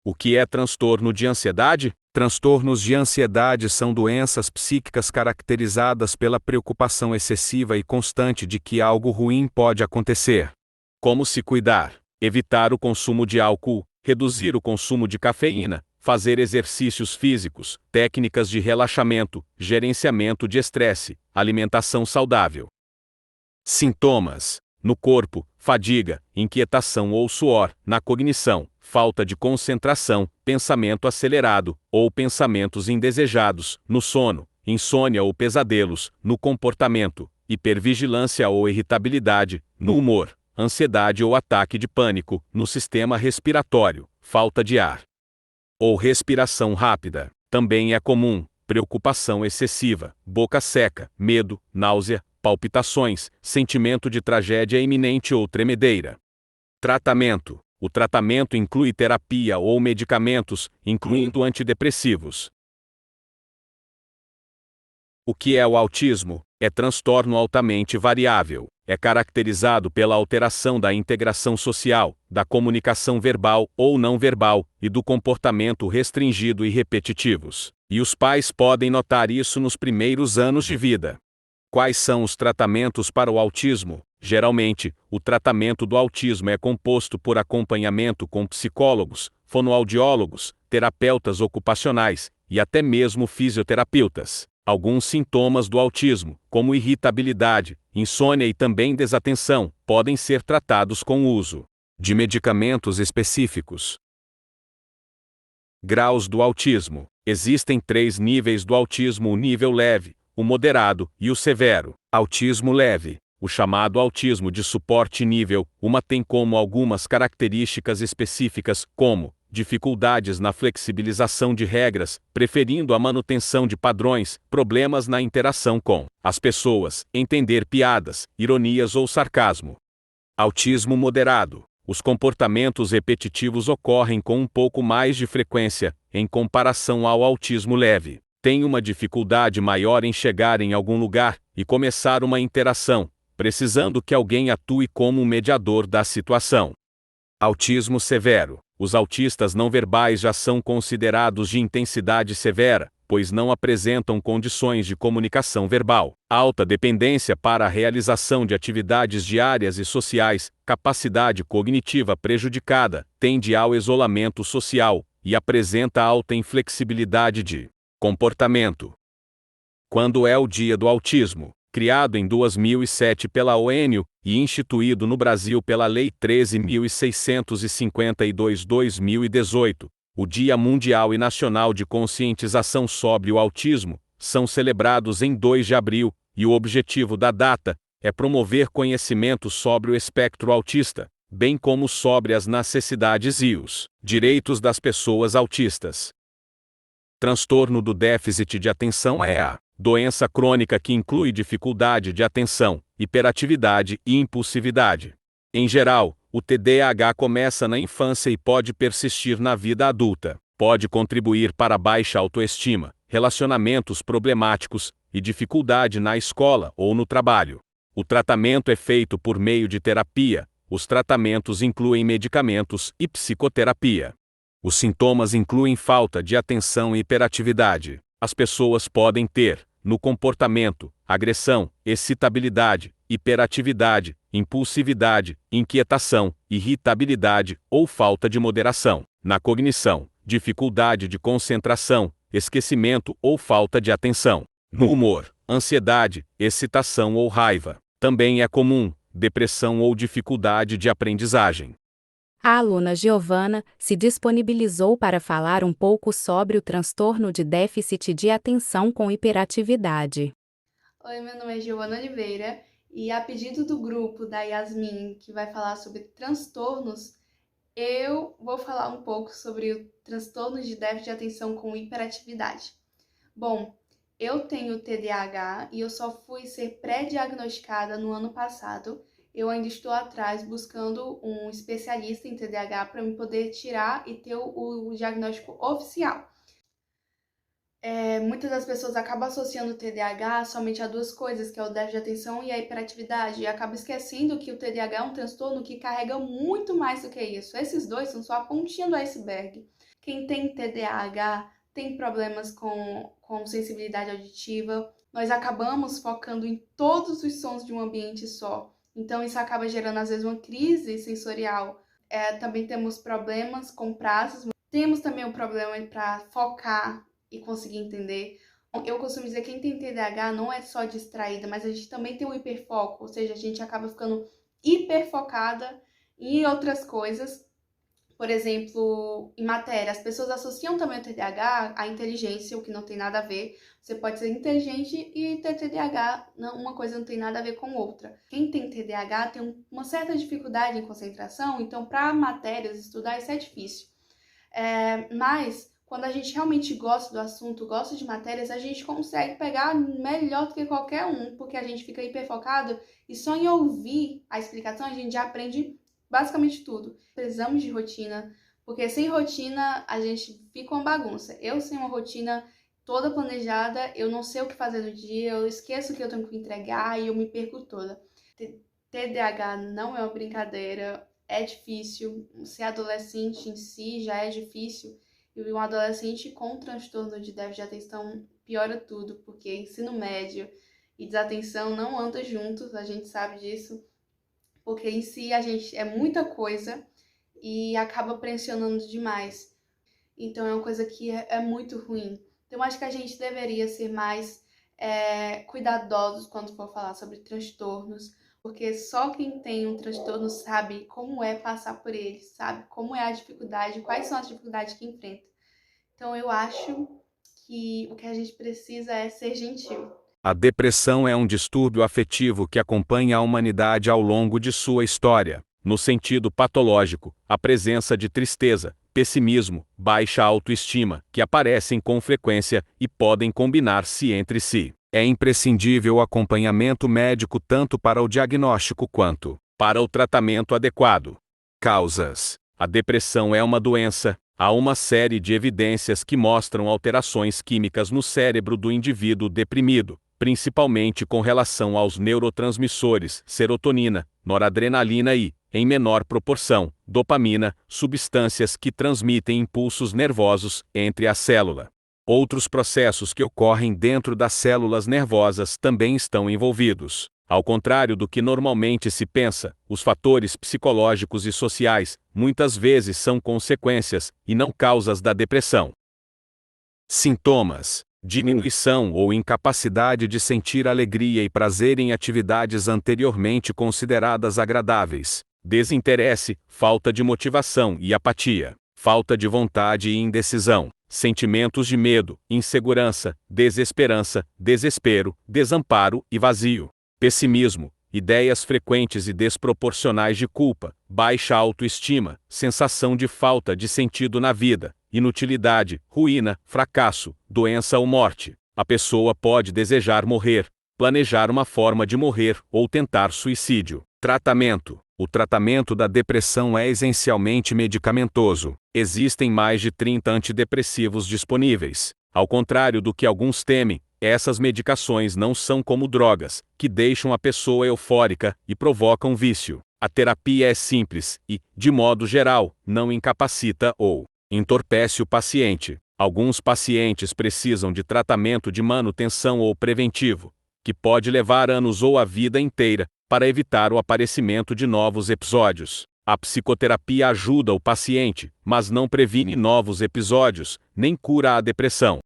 O que é transtorno de ansiedade? Transtornos de ansiedade são doenças psíquicas caracterizadas pela preocupação excessiva e constante de que algo ruim pode acontecer. Como se cuidar? Evitar o consumo de álcool, reduzir o consumo de cafeína, fazer exercícios físicos, técnicas de relaxamento, gerenciamento de estresse, alimentação saudável. Sintomas: no corpo, fadiga, inquietação ou suor; na cognição, falta de concentração, pensamento acelerado, ou pensamentos indesejados; no sono, insônia ou pesadelos; no comportamento, hipervigilância ou irritabilidade; no humor, ansiedade ou ataque de pânico; no sistema respiratório, falta de ar ou respiração rápida. Também é comum preocupação excessiva, boca seca, medo, náusea, palpitações, sentimento de tragédia iminente ou tremedeira. Tratamento: o tratamento inclui terapia ou medicamentos, incluindo antidepressivos. O que é o autismo? É transtorno altamente variável. É caracterizado pela alteração da integração social, da comunicação verbal ou não verbal, e do comportamento restringido e repetitivos. E os pais podem notar isso nos primeiros anos de vida. Quais são os tratamentos para o autismo? Geralmente, o tratamento do autismo é composto por acompanhamento com psicólogos, fonoaudiólogos, terapeutas ocupacionais e até mesmo fisioterapeutas. Alguns sintomas do autismo, como irritabilidade, insônia e também desatenção, podem ser tratados com o uso de medicamentos específicos. Graus do autismo: existem 3 níveis do autismo: o nível leve, o moderado e o severo. Autismo leve, o chamado autismo de suporte nível 1, tem como algumas características específicas, como dificuldades na flexibilização de regras, preferindo a manutenção de padrões, problemas na interação com as pessoas, entender piadas, ironias ou sarcasmo. Autismo moderado: os comportamentos repetitivos ocorrem com um pouco mais de frequência, em comparação ao autismo leve. Tem uma dificuldade maior em chegar em algum lugar e começar uma interação, precisando que alguém atue como um mediador da situação. Autismo severo: os autistas não verbais já são considerados de intensidade severa, pois não apresentam condições de comunicação verbal, alta dependência para a realização de atividades diárias e sociais, capacidade cognitiva prejudicada, tende ao isolamento social, e apresenta alta inflexibilidade de comportamento. Quando é o Dia do Autismo? Criado em 2007 pela ONU e instituído no Brasil pela Lei 13.652/2018, o Dia Mundial e Nacional de Conscientização sobre o Autismo são celebrados em 2 de abril, e o objetivo da data é promover conhecimento sobre o espectro autista, bem como sobre as necessidades e os direitos das pessoas autistas. Transtorno do déficit de atenção é a doença crônica que inclui dificuldade de atenção, hiperatividade e impulsividade. Em geral, o TDAH começa na infância e pode persistir na vida adulta. Pode contribuir para baixa autoestima, relacionamentos problemáticos e dificuldade na escola ou no trabalho. O tratamento é feito por meio de terapia. Os tratamentos incluem medicamentos e psicoterapia. Os sintomas incluem falta de atenção e hiperatividade. As pessoas podem ter, no comportamento, agressão, excitabilidade, hiperatividade, impulsividade, inquietação, irritabilidade ou falta de moderação. Na cognição, dificuldade de concentração, esquecimento ou falta de atenção. No humor, ansiedade, excitação ou raiva. Também é comum depressão ou dificuldade de aprendizagem. A aluna Giovana se disponibilizou para falar um pouco sobre o transtorno de déficit de atenção com hiperatividade. Oi, meu nome é Giovana Oliveira e a pedido do grupo da Yasmin, que vai falar sobre transtornos, eu vou falar um pouco sobre o transtorno de déficit de atenção com hiperatividade. Bom, eu tenho TDAH e eu só fui ser pré-diagnosticada no ano passado. Eu ainda estou atrás buscando um especialista em TDAH para me poder tirar e ter o diagnóstico oficial. Muitas das pessoas acabam associando o TDAH somente a 2 coisas, que é o déficit de atenção e a hiperatividade, e acabam esquecendo que o TDAH é um transtorno que carrega muito mais do que isso. Esses 2 são só a pontinha do iceberg. Quem tem TDAH tem problemas com sensibilidade auditiva. Nós acabamos focando em todos os sons de um ambiente só. Então, isso acaba gerando, às vezes, uma crise sensorial. Também temos problemas com prazos. Temos também o problema para focar e conseguir entender. Eu costumo dizer que quem tem TDAH não é só distraída, mas a gente também tem um hiperfoco. Ou seja, a gente acaba ficando hiperfocada em outras coisas. Por exemplo, em matéria, as pessoas associam também o TDAH à inteligência, o que não tem nada a ver. Você pode ser inteligente e ter TDAH, uma coisa não tem nada a ver com outra. Quem tem TDAH tem uma certa dificuldade em concentração, então para matérias, estudar isso é difícil. Mas quando a gente realmente gosta do assunto, gosta de matérias, a gente consegue pegar melhor do que qualquer um, porque a gente fica hiperfocado e só em ouvir a explicação a gente já aprende basicamente tudo. Precisamos de rotina, porque sem rotina a gente fica uma bagunça. Eu sem uma rotina toda planejada, eu não sei o que fazer no dia, eu esqueço o que eu tenho que entregar e eu me perco toda. TDAH não é uma brincadeira, é difícil. Ser adolescente em si já é difícil. E um adolescente com transtorno de déficit de atenção piora tudo, porque ensino médio e desatenção não andam juntos, a gente sabe disso. Porque em si a gente é muita coisa e acaba pressionando demais. Então é uma coisa que é muito ruim. Então acho que a gente deveria ser mais cuidadosos quando for falar sobre transtornos, porque só quem tem um transtorno sabe como é passar por ele, sabe como é a dificuldade, quais são as dificuldades que enfrenta. Então eu acho que o que a gente precisa é ser gentil. A depressão é um distúrbio afetivo que acompanha a humanidade ao longo de sua história. No sentido patológico, a presença de tristeza, pessimismo, baixa autoestima, que aparecem com frequência e podem combinar-se entre si. É imprescindível o acompanhamento médico tanto para o diagnóstico quanto para o tratamento adequado. Causas: a depressão é uma doença. Há uma série de evidências que mostram alterações químicas no cérebro do indivíduo deprimido, principalmente com relação aos neurotransmissores serotonina, noradrenalina e, em menor proporção, dopamina, substâncias que transmitem impulsos nervosos entre a célula. Outros processos que ocorrem dentro das células nervosas também estão envolvidos. Ao contrário do que normalmente se pensa, os fatores psicológicos e sociais muitas vezes são consequências e não causas da depressão. Sintomas: diminuição ou incapacidade de sentir alegria e prazer em atividades anteriormente consideradas agradáveis, desinteresse, falta de motivação e apatia, falta de vontade e indecisão, sentimentos de medo, insegurança, desesperança, desespero, desamparo e vazio, pessimismo, ideias frequentes e desproporcionais de culpa, baixa autoestima, sensação de falta de sentido na vida, inutilidade, ruína, fracasso, doença ou morte. A pessoa pode desejar morrer, planejar uma forma de morrer ou tentar suicídio. Tratamento: o tratamento da depressão é essencialmente medicamentoso. Existem mais de 30 antidepressivos disponíveis. Ao contrário do que alguns temem, essas medicações não são como drogas, que deixam a pessoa eufórica e provocam vício. A terapia é simples e, de modo geral, não incapacita ou entorpece o paciente. Alguns pacientes precisam de tratamento de manutenção ou preventivo, que pode levar anos ou a vida inteira, para evitar o aparecimento de novos episódios. A psicoterapia ajuda o paciente, mas não previne novos episódios, nem cura a depressão.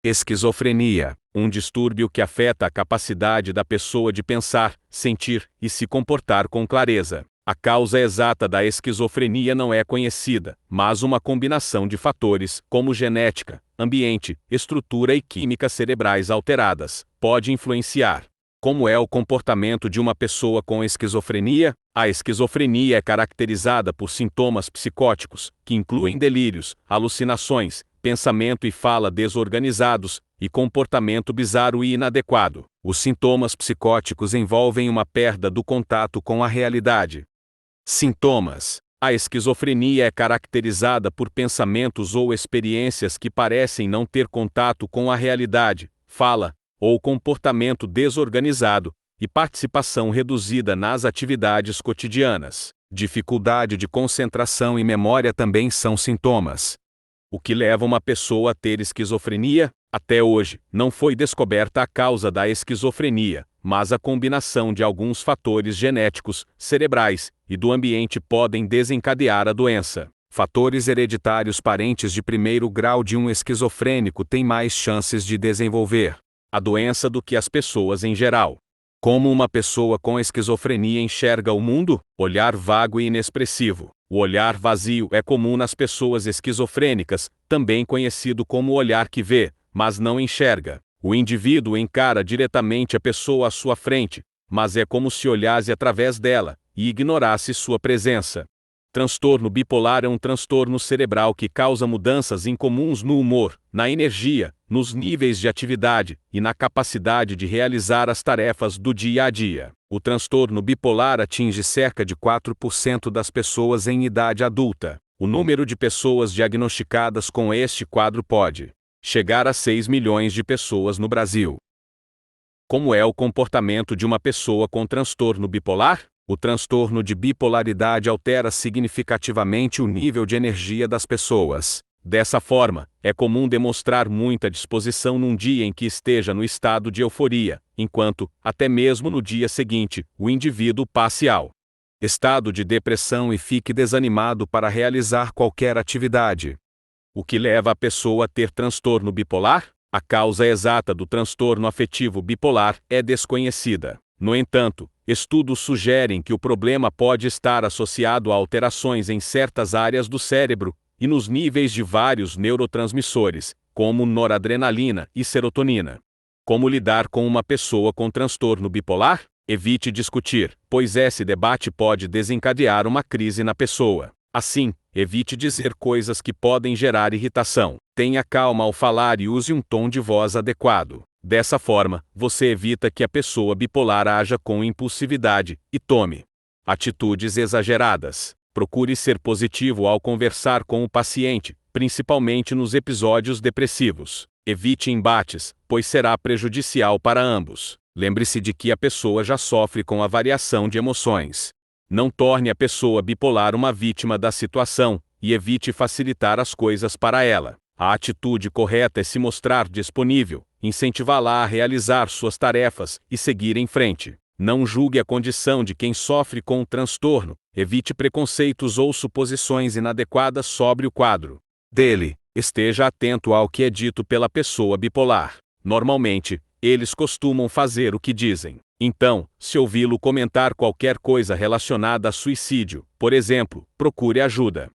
Esquizofrenia, um distúrbio que afeta a capacidade da pessoa de pensar, sentir e se comportar com clareza. A causa exata da esquizofrenia não é conhecida, mas uma combinação de fatores, como genética, ambiente, estrutura e química cerebrais alteradas, pode influenciar. Como é o comportamento de uma pessoa com esquizofrenia? A esquizofrenia é caracterizada por sintomas psicóticos, que incluem delírios, alucinações, pensamento e fala desorganizados, e comportamento bizarro e inadequado. Os sintomas psicóticos envolvem uma perda do contato com a realidade. Sintomas: a esquizofrenia é caracterizada por pensamentos ou experiências que parecem não ter contato com a realidade, fala ou comportamento desorganizado, e participação reduzida nas atividades cotidianas. Dificuldade de concentração e memória também são sintomas. O que leva uma pessoa a ter esquizofrenia? Até hoje, não foi descoberta a causa da esquizofrenia, mas a combinação de alguns fatores genéticos, cerebrais e do ambiente podem desencadear a doença. Fatores hereditários: parentes de primeiro grau de um esquizofrênico têm mais chances de desenvolver a doença do que as pessoas em geral. Como uma pessoa com esquizofrenia enxerga o mundo? Olhar vago e inexpressivo. O olhar vazio é comum nas pessoas esquizofrênicas, também conhecido como olhar que vê, mas não enxerga. O indivíduo encara diretamente a pessoa à sua frente, mas é como se olhasse através dela e ignorasse sua presença. Transtorno bipolar é um transtorno cerebral que causa mudanças incomuns no humor, na energia, nos níveis de atividade e na capacidade de realizar as tarefas do dia a dia. O transtorno bipolar atinge cerca de 4% das pessoas em idade adulta. O número de pessoas diagnosticadas com este quadro pode chegar a 6 milhões de pessoas no Brasil. Como é o comportamento de uma pessoa com transtorno bipolar? O transtorno de bipolaridade altera significativamente o nível de energia das pessoas. Dessa forma, é comum demonstrar muita disposição num dia em que esteja no estado de euforia, enquanto, até mesmo no dia seguinte, o indivíduo passe ao estado de depressão e fique desanimado para realizar qualquer atividade. O que leva a pessoa a ter transtorno bipolar? A causa exata do transtorno afetivo bipolar é desconhecida. No entanto, estudos sugerem que o problema pode estar associado a alterações em certas áreas do cérebro e nos níveis de vários neurotransmissores, como noradrenalina e serotonina. Como lidar com uma pessoa com transtorno bipolar? Evite discutir, pois esse debate pode desencadear uma crise na pessoa. Assim, evite dizer coisas que podem gerar irritação. Tenha calma ao falar e use um tom de voz adequado. Dessa forma, você evita que a pessoa bipolar haja com impulsividade e tome atitudes exageradas. Procure ser positivo ao conversar com o paciente, principalmente nos episódios depressivos. Evite embates, pois será prejudicial para ambos. Lembre-se de que a pessoa já sofre com a variação de emoções. Não torne a pessoa bipolar uma vítima da situação, e evite facilitar as coisas para ela. A atitude correta é se mostrar disponível, incentivá-la a realizar suas tarefas e seguir em frente. Não julgue a condição de quem sofre com o transtorno, evite preconceitos ou suposições inadequadas sobre o quadro dele. Esteja atento ao que é dito pela pessoa bipolar. Normalmente, eles costumam fazer o que dizem. Então, se ouvi-lo comentar qualquer coisa relacionada a suicídio, por exemplo, procure ajuda.